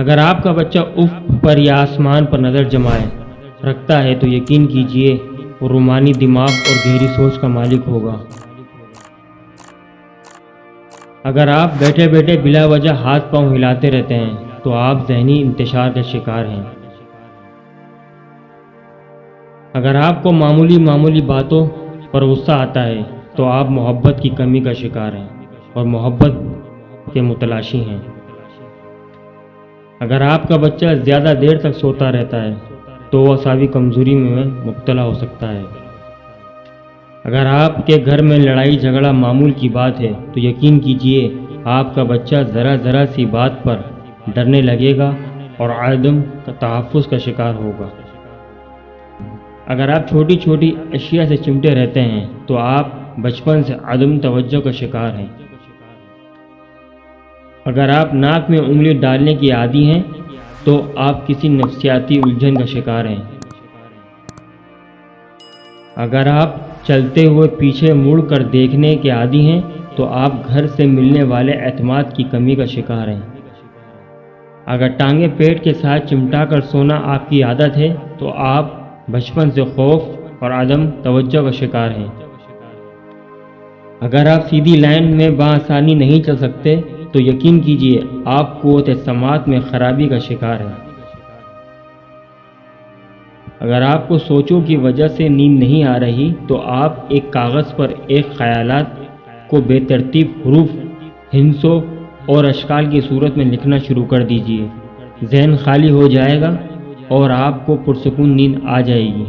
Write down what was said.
اگر آپ کا بچہ افق پر یا آسمان پر نظر جمائے رکھتا ہے تو یقین کیجیے وہ رومانی دماغ اور گہری سوچ کا مالک ہوگا۔ اگر آپ بیٹھے بیٹھے بلا وجہ ہاتھ پاؤں ہلاتے رہتے ہیں تو آپ ذہنی انتشار کا شکار ہیں۔ اگر آپ کو معمولی باتوں پر غصہ آتا ہے تو آپ محبت کی کمی کا شکار ہیں اور محبت کے متلاشی ہیں۔ اگر آپ کا بچہ زیادہ دیر تک سوتا رہتا ہے تو وہ اعصابی کمزوری میں مبتلا ہو سکتا ہے۔ اگر آپ کے گھر میں لڑائی جھگڑا معمول کی بات ہے تو یقین کیجیے آپ کا بچہ ذرا سی بات پر ڈرنے لگے گا اور عدم تحفظ کا شکار ہوگا۔ اگر آپ چھوٹی اشیاء سے چمٹے رہتے ہیں تو آپ بچپن سے عدم توجہ کا شکار ہیں۔ اگر آپ ناک میں انگلی ڈالنے کی عادی ہیں تو آپ کسی نفسیاتی الجھن کا شکار ہیں۔ اگر آپ چلتے ہوئے پیچھے مڑ کر دیکھنے کے عادی ہیں تو آپ گھر سے ملنے والے اعتماد کی کمی کا شکار ہیں۔ اگر ٹانگیں پیٹ کے ساتھ چمٹا کر سونا آپ کی عادت ہے تو آپ بچپن سے خوف اور عدم توجہ کا شکار ہیں۔ اگر آپ سیدھی لائن میں بآسانی نہیں چل سکتے تو یقین کیجیے آپ قوت سماعت میں خرابی کا شکار ہیں۔ اگر آپ کو سوچوں کی وجہ سے نیند نہیں آ رہی تو آپ ایک کاغذ پر ایک خیالات کو بے ترتیب حروف، ہندسوں اور اشکال کی صورت میں لکھنا شروع کر دیجیے۔ ذہن خالی ہو جائے گا اور آپ کو پرسکون نیند آ جائے گی۔